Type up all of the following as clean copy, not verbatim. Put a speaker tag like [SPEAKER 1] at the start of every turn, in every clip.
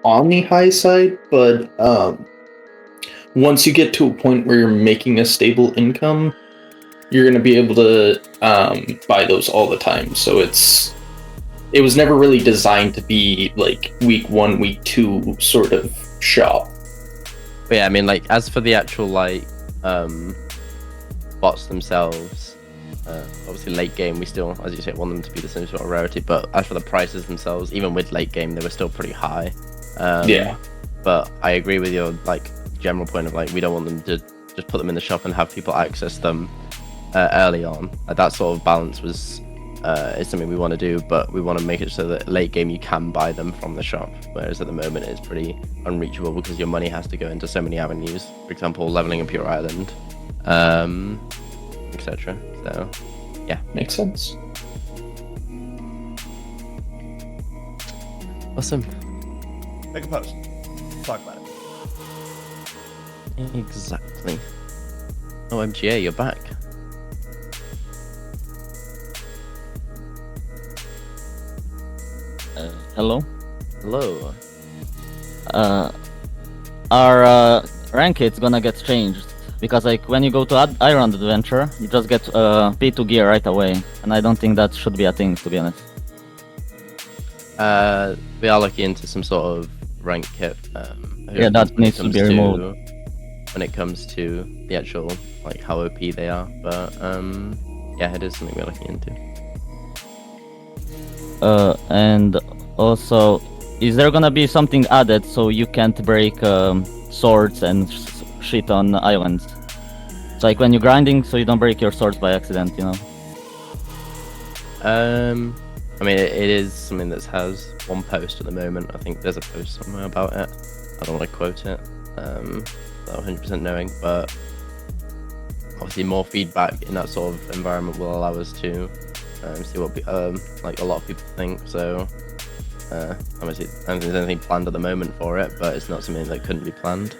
[SPEAKER 1] on the high side, but once you get to a point where you're making a stable income, you're going to be able to buy those all the time. So it was never really designed to be like week 1, week 2 sort of shop.
[SPEAKER 2] But yeah, I mean, like, as for the actual, like, bots themselves, obviously late game, we still, as you say, want them to be the same sort of rarity, but as for the prices themselves, even with late game, they were still pretty high.
[SPEAKER 1] Yeah.
[SPEAKER 2] But I agree with your, like, general point of, like, we don't want them to just put them in the shop and have people access them early on. That sort of balance is something we want to do, but we want to make it so that late game you can buy them from the shop, whereas at the moment it's pretty unreachable because your money has to go into so many avenues. For example, leveling up your island, etc. So yeah,
[SPEAKER 1] makes sense.
[SPEAKER 2] Awesome.
[SPEAKER 3] Make a post. Talk about it.
[SPEAKER 2] Exactly. Oh, MGA, you're back.
[SPEAKER 4] Hello.
[SPEAKER 2] Hello.
[SPEAKER 4] Our rank it's gonna get changed because like when you go to Iron Adventure, you just get P2 gear right away, and I don't think that should be a thing, to be honest.
[SPEAKER 2] We are looking into some sort of rank kit.
[SPEAKER 4] Yeah, that needs to be removed
[SPEAKER 2] when it comes to the actual like how OP they are, but yeah, it is something we're looking into.
[SPEAKER 4] And also, is there gonna be something added so you can't break swords and shit on islands? It's like when you're grinding, so you don't break your swords by accident, you know?
[SPEAKER 2] I mean, it is something that has one post at the moment. I think there's a post somewhere about it. I don't want to quote it, without 100% knowing, but obviously more feedback in that sort of environment will allow us to see what like a lot of people think. So obviously I don't think there's anything planned at the moment for it, but it's not something that couldn't be planned.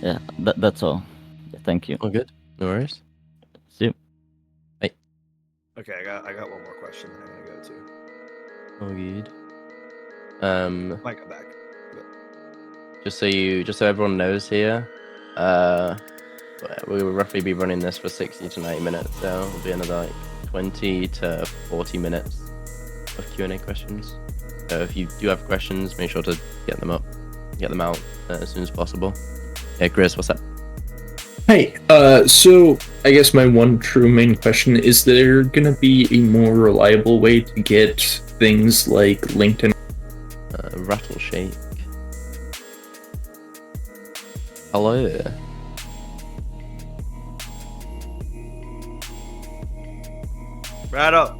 [SPEAKER 4] Yeah, that's all. Thank you.
[SPEAKER 2] All good. No worries.
[SPEAKER 4] See you.
[SPEAKER 2] Bye.
[SPEAKER 3] Okay, I got one more question that I'm gonna go to.
[SPEAKER 2] All good.
[SPEAKER 3] Might come back.
[SPEAKER 2] Just so everyone knows here, we will roughly be running this for 60 to 90 minutes, so it'll be another like 20 to 40 minutes of Q&A questions. So if you do have questions, make sure to get them out as soon as possible. Yeah, Chris, what's up?
[SPEAKER 1] Hey, so I guess my one true main question is: there gonna be a more reliable way to get things like LinkedIn?
[SPEAKER 2] Rattleshake. Hello.
[SPEAKER 3] Right up.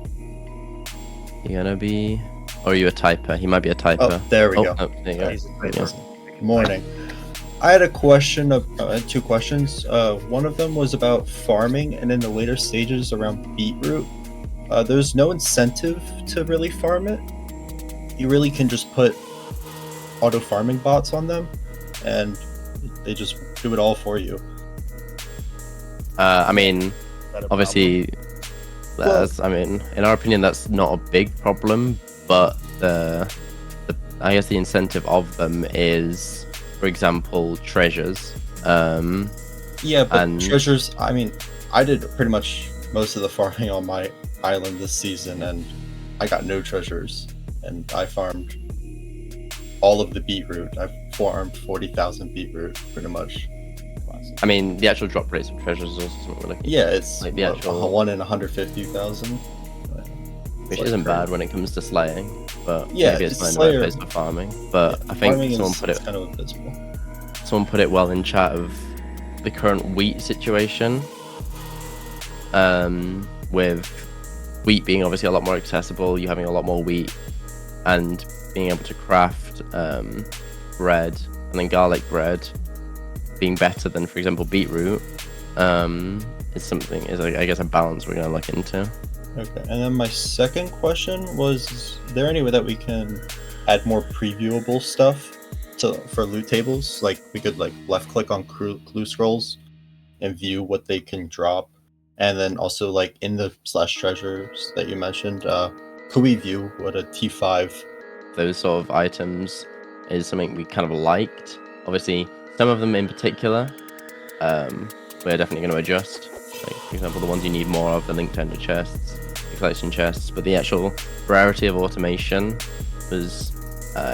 [SPEAKER 2] You gonna be? Or are you a typer? He might be a typer.
[SPEAKER 5] Oh, there we go.
[SPEAKER 2] Oh, there you go.
[SPEAKER 5] He's a typer. Good morning. I had a question of two questions. One of them was about farming, and in the later stages around beetroot, there's no incentive to really farm it. You really can just put auto farming bots on them, and they just do it all for you.
[SPEAKER 2] I mean,
[SPEAKER 5] Is that a
[SPEAKER 2] obviously, I mean, in our opinion, that's not a big problem, but I guess the incentive of them is, for example, treasures.
[SPEAKER 5] Yeah, but treasures, I mean, I did pretty much most of the farming on my island this season, and I got no treasures, and I farmed all of the beetroot. I've farmed 40,000 beetroot, pretty much.
[SPEAKER 2] I mean, the actual drop rates of treasures is also something we're looking
[SPEAKER 5] Yeah, it's
[SPEAKER 2] like the actual
[SPEAKER 5] 1 in 150,000.
[SPEAKER 2] which isn't bad when it comes to slaying, but
[SPEAKER 5] Yeah,
[SPEAKER 2] maybe it's
[SPEAKER 5] it's
[SPEAKER 2] not in the
[SPEAKER 5] Slayer.
[SPEAKER 2] right place for farming. But I think
[SPEAKER 5] Farming
[SPEAKER 2] someone
[SPEAKER 5] is
[SPEAKER 2] put it
[SPEAKER 5] kind of abysmal.
[SPEAKER 2] someone put it well in chat of the current wheat situation, with wheat being obviously a lot more accessible, you having a lot more wheat, and being able to craft bread and then garlic bread being better than, for example, beetroot, is I guess a balance we're going to look into.
[SPEAKER 5] Okay, and then my second question was, is there any way that we can add more previewable stuff for loot tables? Like we could like left click on clue scrolls and view what they can drop, and then also like in the /treasures that you mentioned, could we view what a T5
[SPEAKER 2] those sort of items is something we kind of liked. Obviously, some of them in particular, we're definitely going to adjust. Like, for example, the ones you need more of, the linked ender chests, the collection chests, but the actual rarity of automation was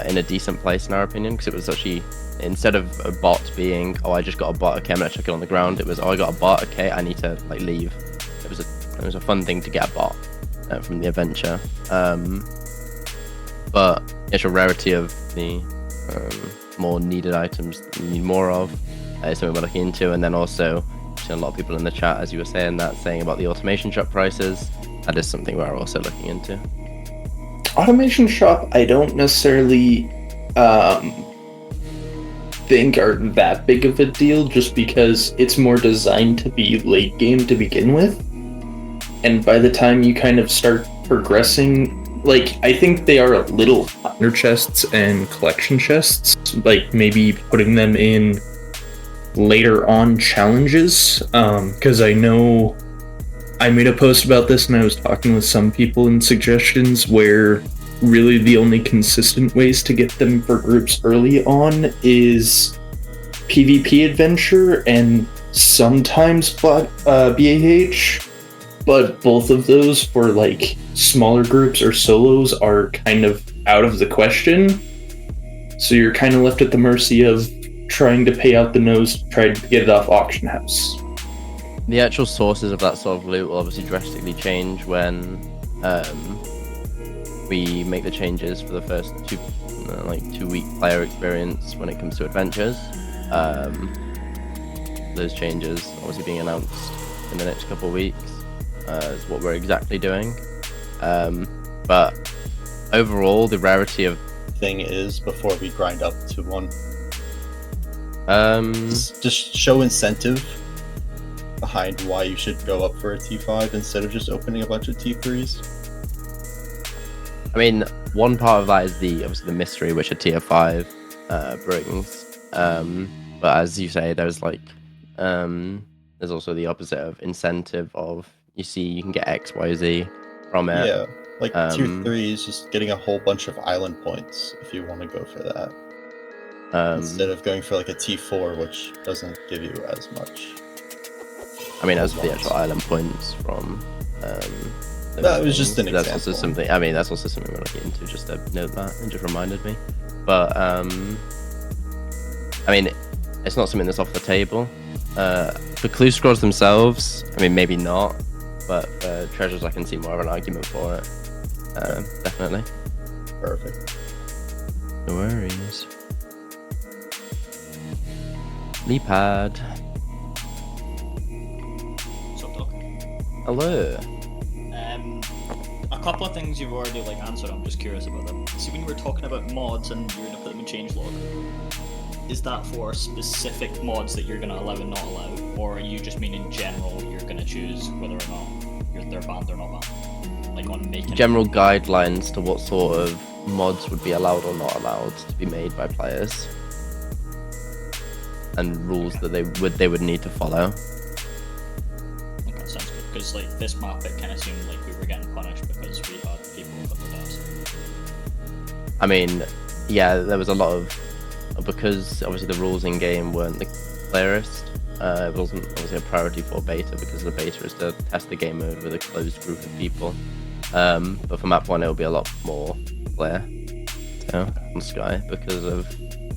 [SPEAKER 2] in a decent place in our opinion, because it was actually, instead of a bot being, oh, I just got a bot, okay, I'm gonna chuck it on the ground, it was, oh, I got a bot, okay, I need to like leave. It was a fun thing to get a bot from the adventure. But the actual rarity of the more needed items that you need more of is something we're looking into. And then also, a lot of people in the chat, as you were saying about the automation shop prices, that is something we're also looking into.
[SPEAKER 1] Automation shop, I don't necessarily think are that big of a deal, just because it's more designed to be late game to begin with. And by the time you kind of start progressing, like, I think they are a little under chests and collection chests, like maybe putting them in later on challenges, because I know I made a post about this and I was talking with some people in suggestions where really the only consistent ways to get them for groups early on is PvP adventure and sometimes BAH, but both of those for like smaller groups or solos are kind of out of the question. So you're kind of left at the mercy of trying to pay out the nose to try to get it off auction house.
[SPEAKER 2] The actual sources of that sort of loot will obviously drastically change when we make the changes for the first 2 week player experience when it comes to adventures. Those changes obviously being announced in the next couple of weeks is what we're exactly doing. But overall, the rarity of
[SPEAKER 5] thing is before we grind up to one. Just show incentive behind why you should go up for a T5 instead of just opening a bunch of T3s.
[SPEAKER 2] I mean, one part of that is obviously the mystery which a tier 5 brings. But as you say, there's also the opposite of incentive of you can get X, Y, Z from it.
[SPEAKER 5] Yeah, like tier 3 is just getting a whole bunch of island points if you want to go for that. Instead of going for like a T4, which doesn't give you as much.
[SPEAKER 2] I mean, as for the actual island points from
[SPEAKER 5] that was just an example.
[SPEAKER 2] That's also something. I mean, that's also something we're looking into. Just to note that, it just reminded me. But I mean, it's not something that's off the table. For clue scrolls themselves, I mean, maybe not. But for treasures, I can see more of an argument for it. Definitely.
[SPEAKER 5] Perfect.
[SPEAKER 2] No worries. Leapad.
[SPEAKER 6] What's up, Doc?
[SPEAKER 2] Hello.
[SPEAKER 6] A couple of things you've already answered. I'm just curious about them. See, when you were talking about mods and you're gonna put them in changelog, is that for specific mods that you're gonna allow and not allow, or you just mean in general you're gonna choose whether or not they're banned or not banned? Like on making
[SPEAKER 2] general guidelines to what sort of mods would be allowed or not allowed to be made by players, and rules that they would need to follow.
[SPEAKER 6] Okay, sounds good. Because this map, it kind of seemed like we were getting punished because we had people with the devs.
[SPEAKER 2] I mean, yeah, there was a lot of, because obviously the rules in game weren't the clearest. It wasn't obviously a priority for beta, because the beta is to test the game mode with a closed group of people. But for map 1 it'll be a lot more clear on Sky because of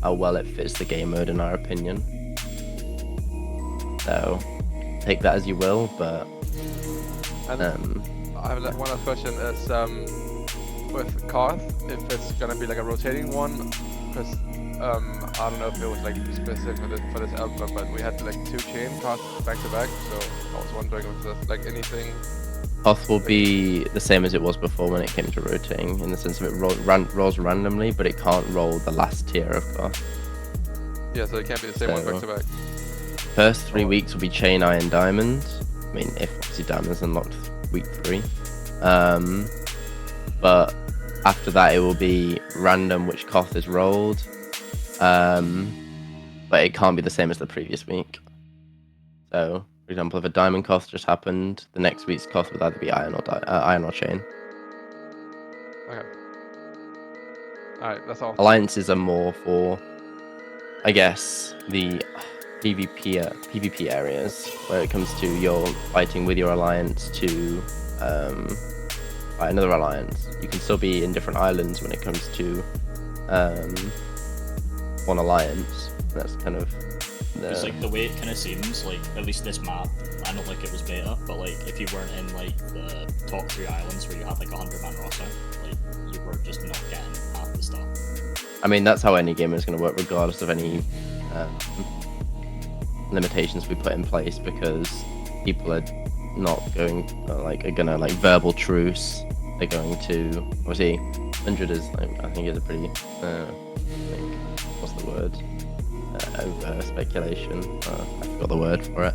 [SPEAKER 2] how well it fits the game mode in our opinion. So take that as you will, but
[SPEAKER 7] I have one last question: is with Koth, if it's gonna be like a rotating one, because I don't know if it was specific for this album, but we had 2 chain Koth back to back, so I was wondering if there's anything.
[SPEAKER 2] Koth will be the same as it was before when it came to rotating, in the sense of it rolls randomly, but it can't roll the last tier of Koth.
[SPEAKER 7] Yeah, so it can't be the same one back to back.
[SPEAKER 2] First 3 weeks will be chain, iron, diamond. I mean, if obviously diamond's unlocked week 3. But after that it will be random which Koth is rolled. But it can't be the same as the previous week. So, for example, if a diamond Koth just happened, the next week's Koth would either be iron or chain.
[SPEAKER 7] Okay. Alright, that's all.
[SPEAKER 2] Alliances are more for, I guess, the PvP areas where it comes to you're fighting with your alliance to fight another alliance. You can still be in different islands when it comes to one alliance. That's kind of
[SPEAKER 6] Because like the way it kind of seems, like at least this map, I don't think it was beta, but like if you weren't in like the top 3 islands where you had like a 100-man roster, like you were just not getting half the stuff.
[SPEAKER 2] I mean, that's how any game is going to work, regardless of any limitations we put in place, because people are not going are gonna verbal truce. They're going to obviously 100 is I think is a pretty what's the word, over speculation. I forgot the word for it.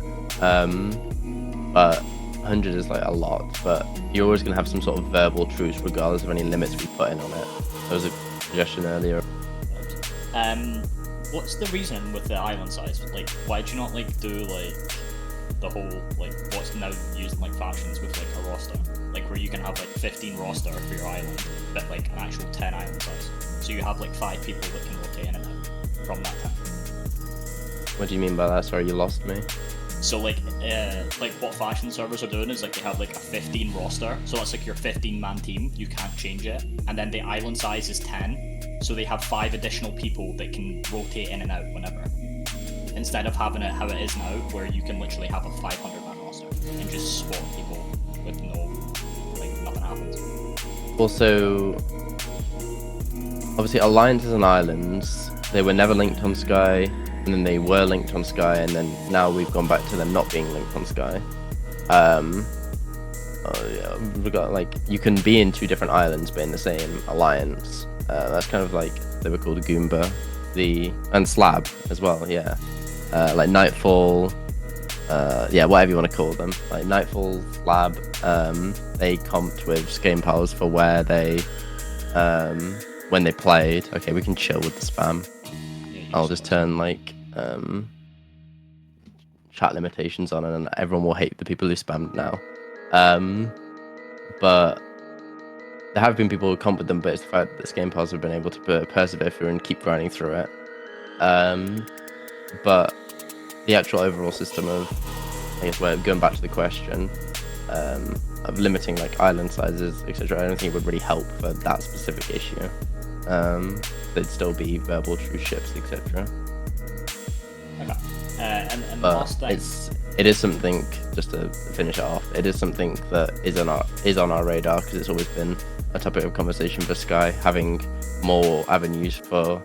[SPEAKER 2] But 100 is a lot, but you're always gonna have some sort of verbal truce regardless of any limits we put in on it. There was a suggestion earlier.
[SPEAKER 6] What's the reason with the island size? Like, why do you not do the whole what's now used in factions with a roster, where you can have 15 roster for your island, but an actual 10 island size, so you have 5 people that can rotate in and out from that time.
[SPEAKER 2] What do you mean by that? Sorry, you lost me.
[SPEAKER 6] So what faction servers are doing is they have a 15 roster, so that's your 15-man team, you can't change it, and then the island size is 10, so they have 5 additional people that can rotate in and out whenever, instead of having it how it is now, where you can literally have a 500-man roster and just swap people with nothing happens.
[SPEAKER 2] Also, obviously alliances and islands, they were never linked on Sky, and then they were linked on Sky, and then now we've gone back to them not being linked on Sky. You can be in 2 different islands but in the same alliance. That's kind of they were called Goomba, and Slab as well, yeah. Nightfall, whatever you want to call them. Nightfall, Slab, they comped with game powers for where they, when they played. Okay, we can chill with the spam. I'll just turn chat limitations on, and everyone will hate the people who spammed now. But there have been people who comp with them, but it's the fact that game powers have been able to persevere through and keep grinding through it. But the actual overall system of, I guess we're going back to the question, of limiting island sizes, etc., I don't think it would really help for that specific issue. They'd still be verbal truce ships, etc.
[SPEAKER 6] Okay. And
[SPEAKER 2] but
[SPEAKER 6] last thing,
[SPEAKER 2] it is something, just to finish it off, it is something that is on our radar, because it's always been a topic of conversation for Sky, having more avenues for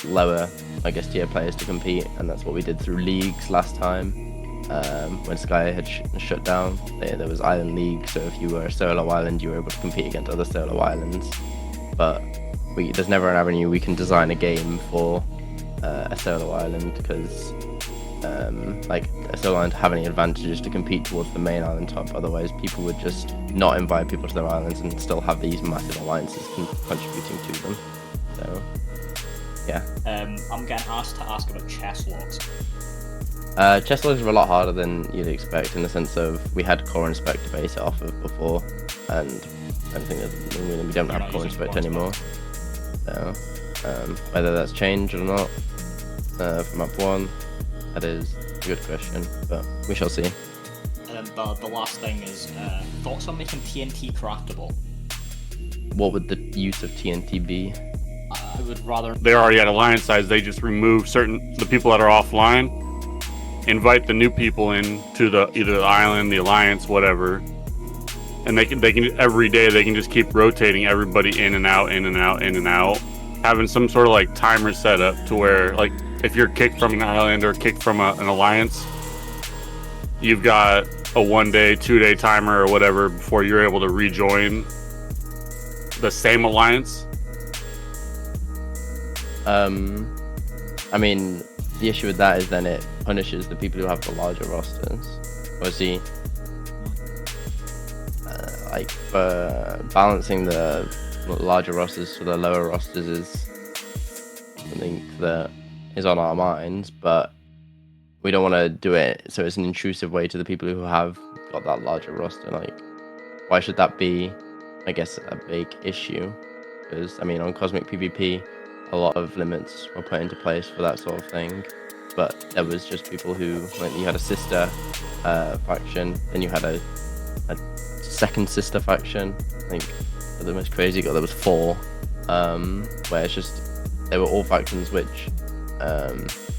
[SPEAKER 2] lower, I guess, tier players to compete, and that's what we did through leagues last time. When Sky had shut down, there was island league, so if you were a solo island, you were able to compete against other solo islands. But there's never an avenue we can design a game for a solo island, because a solo island have any advantages to compete towards the main island top. Otherwise, people would just not invite people to their islands and still have these massive alliances contributing to them. So, yeah.
[SPEAKER 6] I'm getting asked to ask about chess logs.
[SPEAKER 2] Chess logs are a lot harder than you'd expect, in the sense of we had core inspect to base it off of before, and I think that we don't have core inspect anymore. So, whether that's changed or not from map 1, that is a good question, but we shall see.
[SPEAKER 6] And then the last thing is thoughts on making TNT craftable.
[SPEAKER 2] What would the use of TNT be?
[SPEAKER 6] I would rather.
[SPEAKER 8] They're already at alliance size. They just remove the people that are offline, invite the new people in to either the island, the alliance, whatever, and they can every day they can just keep rotating everybody in and out, in and out, in and out, having some sort of timer set up to where if you're kicked from an island or kicked from an alliance, you've got a 1-day, 2-day timer or whatever before you're able to rejoin the same alliance.
[SPEAKER 2] I mean, the issue with that is then it punishes the people who have the larger rosters. Obviously, for balancing the larger rosters to the lower rosters is something that is on our minds, but we don't want to do it so it's an intrusive way to the people who have got that larger roster. Why should that be, I guess, a big issue? because I mean, on Cosmic PvP, a lot of limits were put into place for that sort of thing. But there was just people who, like, you had a sister faction, then you had a second sister faction. I think the most crazy there was 4, where it's just they were all factions which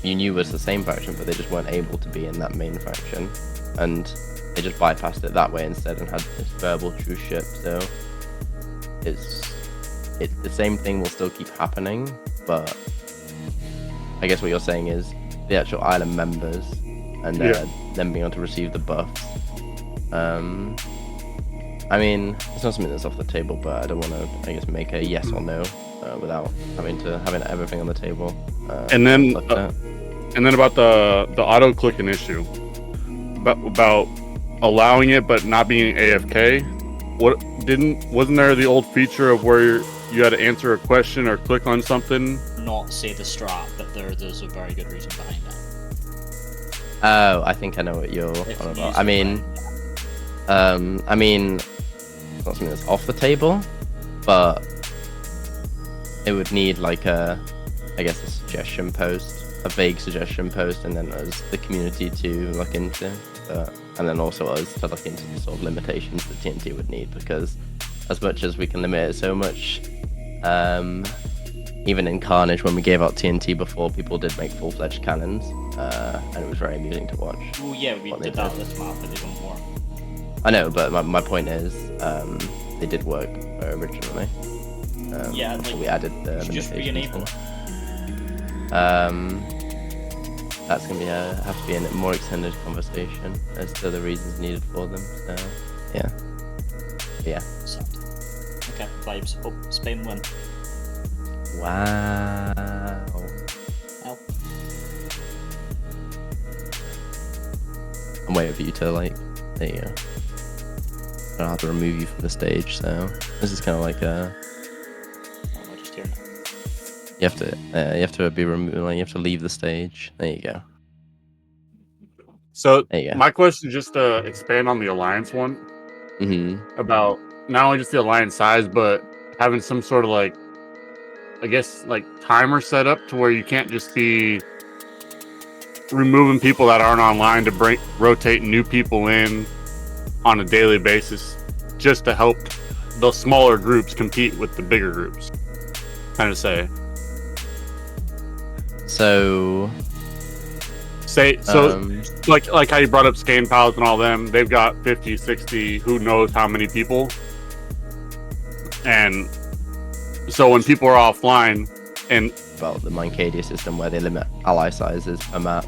[SPEAKER 2] you knew was the same faction, but they just weren't able to be in that main faction, and they just bypassed it that way instead and had this verbal truce ship. So it's the same thing will still keep happening, but I guess what you're saying is the actual island members and them being able to receive the buffs. I mean, it's not something that's off the table, but I don't want to, I guess, make a yes or no without having everything on the table.
[SPEAKER 8] And then about the auto clicking issue, about allowing it but not being AFK. Wasn't there the old feature of where you had to answer a question or click on something?
[SPEAKER 6] Not say the strat, but there's a very good reason behind that.
[SPEAKER 2] Oh, I think I know what you're on about. I mean, it's not something that's off the table, but it would need like a suggestion post, a vague suggestion post, and then us, the community, to look into, and then also us to look into the sort of limitations that TNT would need, because as much as we can limit it so much, even in Carnage, when we gave out TNT before, people did make full-fledged cannons, and it was very amusing to watch.
[SPEAKER 6] Well, yeah, we did that with this map, but they don't work.
[SPEAKER 2] I know, but my point is, they did work originally.
[SPEAKER 6] Yeah, like,
[SPEAKER 2] we added the
[SPEAKER 6] just re-enable it.
[SPEAKER 2] That's gonna have to be a more extended conversation as to the reasons needed for them. So, yeah.
[SPEAKER 6] Okay, vibes. Hope Spain win.
[SPEAKER 2] Wow.
[SPEAKER 6] Well.
[SPEAKER 2] I'm waiting for you to, like, there you go. I don't have to remove you from the stage, so this is kind of like a.
[SPEAKER 6] I'm just here now.
[SPEAKER 2] You have to be removed. Like, you have to leave the stage. There you go.
[SPEAKER 8] So
[SPEAKER 2] There you go.
[SPEAKER 8] my question, just to expand on the Alliance one, about not only just the Alliance size, but having some sort of, like, I guess, like, timer set up to where you can't just be removing people that aren't online to rotate new people in on a daily basis, just to help the smaller groups compete with the bigger groups. Kind of say.
[SPEAKER 2] So.
[SPEAKER 8] Like how you brought up Scan Pals and all them, they've got 50, 60, who knows how many people. And so when people are offline, and
[SPEAKER 2] about the Mancadia system where they limit ally sizes per map,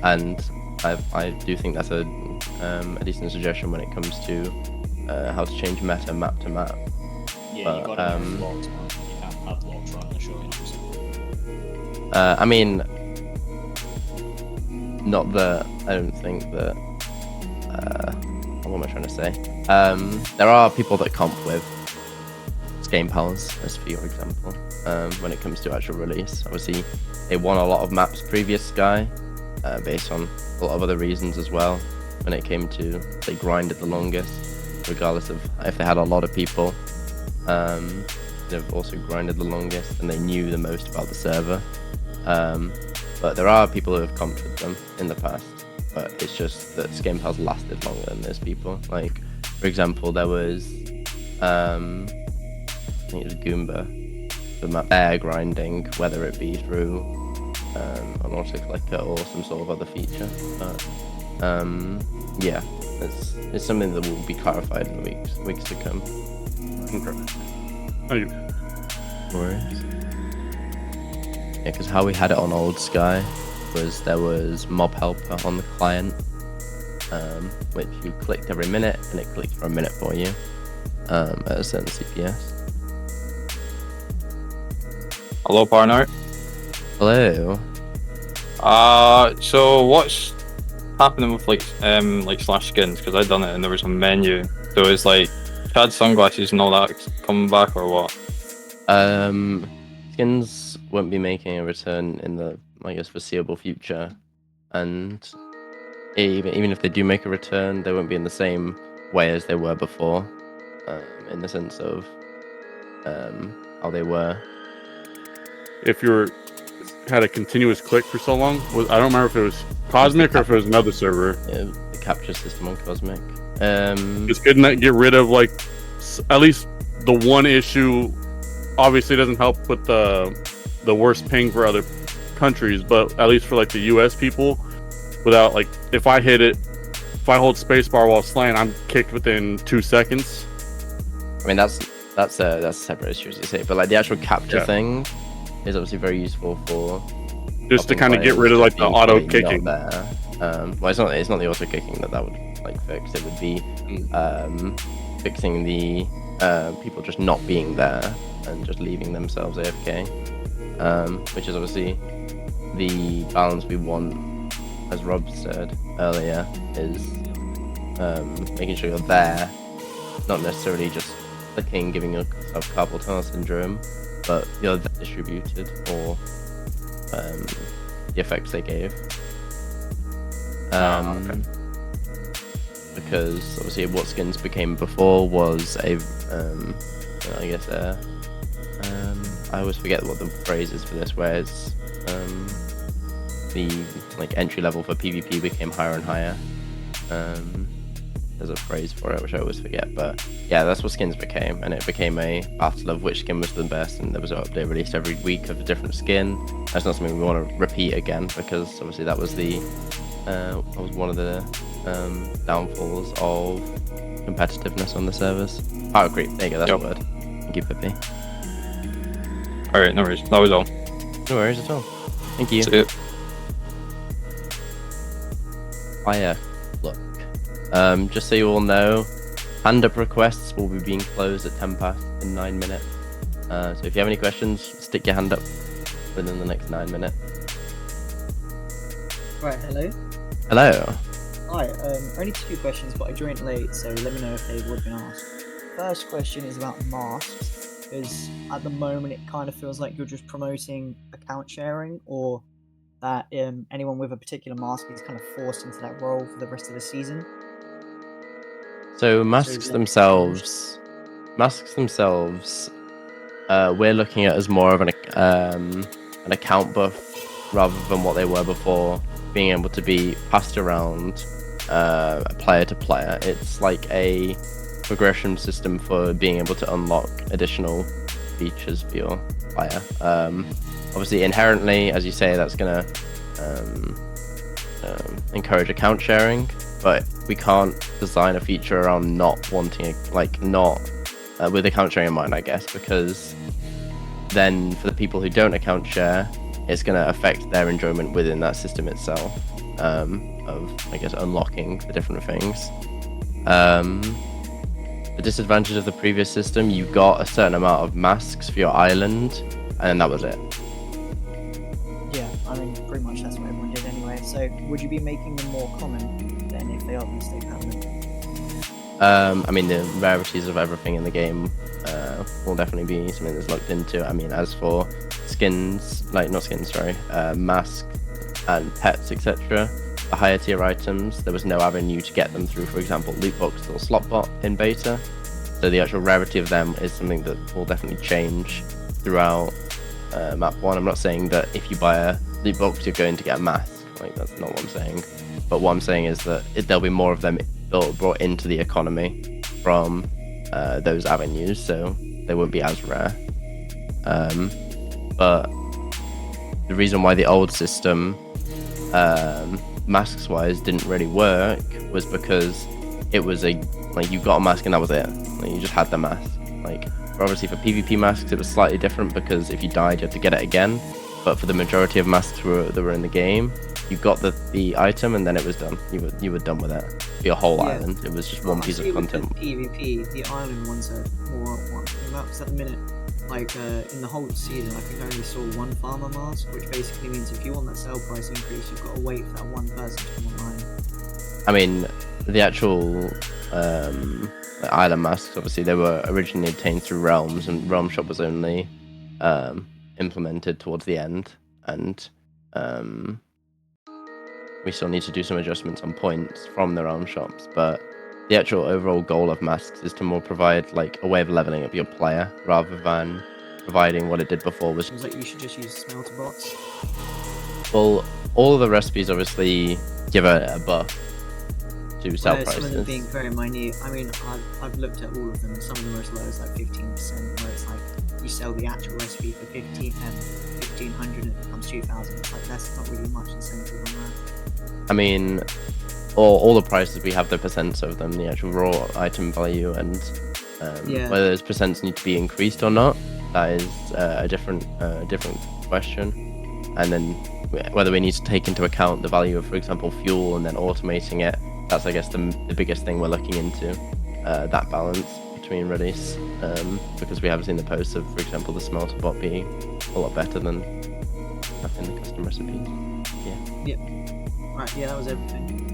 [SPEAKER 2] and I do think that's a decent suggestion when it comes to how to change meta map to map.
[SPEAKER 6] Yeah, but, you gotta have logs, man. You can't have logs run the show, you know.
[SPEAKER 2] I mean, not that I don't think that. What am I trying to say? There are people that comp with Game Pals, as for your example, when it comes to actual release. Obviously, they won a lot of maps previous Sky, based on a lot of other reasons as well. When it came to, they grinded the longest, regardless of if they had a lot of people. They've also grinded the longest, and they knew the most about the server. But there are people who have comped with them in the past, but it's just that Game Pals lasted longer than those people. Like, for example, there was, I think it was Goomba, the map air grinding, whether it be through an auto clicker or some sort of other feature. But yeah, it's something that will be clarified in the weeks to come.
[SPEAKER 8] Okay.
[SPEAKER 2] No worries. Yeah, because how we had it on old Sky was there was Mob Helper on the client, which you clicked every minute, and it clicked for a minute for you at a certain CPS.
[SPEAKER 9] Hello, partner.
[SPEAKER 2] Hello.
[SPEAKER 9] So what's happening with like slash skins? Because I done it and there was a menu. So it's like Chad sunglasses and all that coming back or what?
[SPEAKER 2] Skins won't be making a return in the, I guess, foreseeable future, and even if they do make a return, they won't be in the same way as they were before, in the sense of how they were.
[SPEAKER 8] If you had a continuous click for so long, I don't remember if it was Cosmic or if it was another server.
[SPEAKER 2] The capture system on Cosmic.
[SPEAKER 8] Just couldn't that get rid of like at least the one issue. Obviously, it doesn't help with the worst ping for other countries, but at least for like the U.S. people, without like if I hit it, if I hold spacebar while slaying, I'm kicked within 2 seconds.
[SPEAKER 2] I mean that's a separate issue, as you say, but like the actual capture thing is obviously very useful for
[SPEAKER 8] just to kind of get rid of like the auto kicking.
[SPEAKER 2] Well, it's not the auto kicking that would like fix. It would be fixing the people just not being there and just leaving themselves AFK, which is obviously the balance we want, as Rob said earlier, is making sure you're there, not necessarily just clicking, giving yourself carpal tunnel syndrome, but you're distributed, or the effects they gave. Because obviously what skins became before was I guess I always forget what the phrase is for this, where it's the like entry level for PvP became higher and higher. There's a phrase for it which I always forget, but yeah, that's what skins became, and it became a battle of which skin was the best, and there was an update released every week of a different skin. That's not something we want to repeat again, because obviously that was one of the downfalls of competitiveness on the servers. Power creep, there you go, that's the word. Thank you, Pippi.
[SPEAKER 9] Alright, no worries. That was all.
[SPEAKER 2] No worries at all. Thank you.
[SPEAKER 9] See it.
[SPEAKER 2] Look. Just so you all know, hand-up requests will be being closed at 10 past in 9 minutes. So if you have any questions, stick your hand up within the next 9 minutes.
[SPEAKER 10] Right, hello.
[SPEAKER 2] Hello.
[SPEAKER 10] Hi, only 2 questions, but I joined late, so let me know if they've already been asked. First question is about masks, because at the moment it kind of feels like you're just promoting account sharing, or that anyone with a particular mask is kind of forced into that role for the rest of the season.
[SPEAKER 2] So masks themselves, we're looking at as more of an account buff rather than what they were before, being able to be passed around player to player. It's like a progression system for being able to unlock additional features for your player. Obviously, inherently, as you say, that's gonna encourage account sharing, but we can't design a feature around not wanting with account sharing in mind, I guess, because then for the people who don't account share, it's going to affect their enjoyment within that system itself, of, I guess, unlocking the different things. The disadvantage of the previous system, you got a certain amount of masks for your island, and that was it.
[SPEAKER 10] Yeah, I mean, pretty much that's what everyone did anyway. So, would you be making them more common then if they are going to stay permanent?
[SPEAKER 2] I mean, the rarities of everything in the game will definitely be something that's looked into. I mean, as for masks and pets, etc., the higher tier items, there was no avenue to get them through, for example, loot box or slotbot in beta. So the actual rarity of them is something that will definitely change throughout map 1. I'm not saying that if you buy a loot box, you're going to get a mask. Like, that's not what I'm saying. But what I'm saying is that there'll be more of them brought into the economy from those avenues, so they won't be as rare. But the reason why the old system, masks wise, didn't really work was because it was you got a mask and that was it. Like, you just had the mask. Obviously for PvP masks it was slightly different, because if you died you had to get it again, but for the majority of masks that were in the game, you got the item and then it was done. You were done with it. For your whole island, it was just one piece of content.
[SPEAKER 10] PvP, the island ones are more maps at the minute. In the whole season, I think I only saw one farmer mask, which basically means if you want that sale price increase, you've got to wait for that one person to come online.
[SPEAKER 2] I mean, the actual island masks, obviously, they were originally obtained through Realms, and Realm Shop was only implemented towards the end, and we still need to do some adjustments on points from the Realm Shops, but the actual overall goal of masks is to more provide like a way of leveling up your player rather than providing what it did before was
[SPEAKER 10] Seems like you should just use smelter bots.
[SPEAKER 2] well, all of the recipes obviously give a buff to sell
[SPEAKER 10] Some
[SPEAKER 2] prices.
[SPEAKER 10] of them being very minute. I mean, I've looked at all of them. Some of them are as low as like 15%, where it's like you sell the actual recipe for 1,500 and it becomes 2,000. Like that's not really much incentive on that.
[SPEAKER 2] I mean, all the prices we have the percents of them, the actual raw item value, and
[SPEAKER 10] Yeah.
[SPEAKER 2] whether those percents need to be increased or not, that is a different question. And then whether we need to take into account the value of, for example, fuel and then automating it, that's I guess the biggest thing we're looking into, that balance between release, because we have seen the posts of, for example, the smelter bot being a lot better than in the custom recipes.
[SPEAKER 10] Right, yeah, that was everything.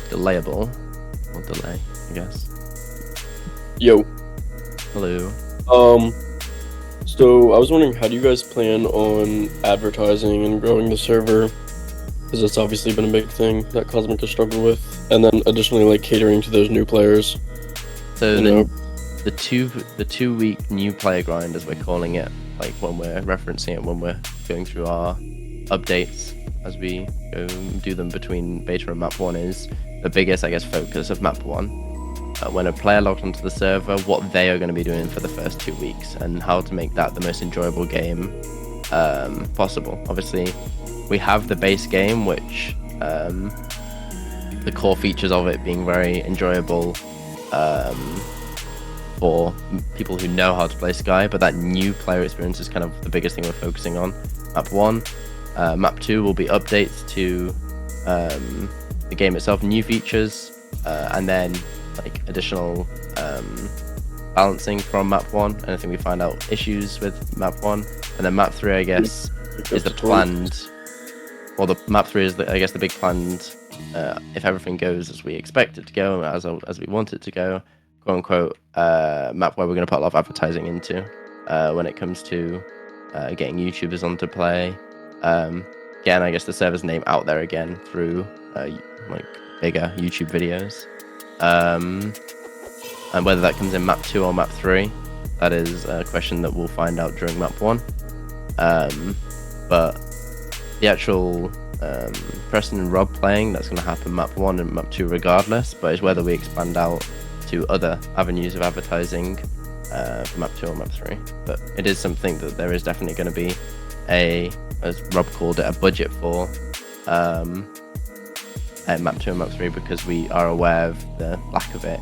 [SPEAKER 2] Delayable or delay, I guess.
[SPEAKER 11] Yo,
[SPEAKER 2] Hello.
[SPEAKER 11] so I was wondering, how do you guys plan on advertising and growing the server? Because that's obviously been a big thing that Cosmic has struggled with, and then additionally, like catering to those new players.
[SPEAKER 2] So
[SPEAKER 11] You know?
[SPEAKER 2] the 2 week new player grind, as we're calling it, like when we're referencing it, when we're going through our updates as we go do them between beta and map 1, is the biggest, I guess, focus of map 1. When a player logged onto the server, what they are going to be doing for the first 2 weeks and how to make that the most enjoyable game possible. Obviously, we have the base game, which the core features of it being very enjoyable for people who know how to play Sky, but that new player experience is kind of the biggest thing we're focusing on. Map 1. Map 2 will be updates to the game itself, new features, and then like additional balancing from map 1, anything we find out issues with map 1, and then map 3 I guess is the planned, well the map 3 is I guess the big planned, if everything goes as we expect it to go, as we want it to go, quote unquote, map where we're going to put a lot of advertising into when it comes to getting YouTubers onto play, again I guess the server's name out there again through like bigger YouTube videos. And whether that comes in map 2 or map 3, that is a question that we'll find out during map 1. But the actual Preston and Rob playing, that's going to happen map 1 and map 2 regardless, but it's whether we expand out to other avenues of advertising for map 2 or map 3. But it is something that there is definitely going to be as Rob called it, a budget for at map 2 and map 3, because we are aware of the lack of it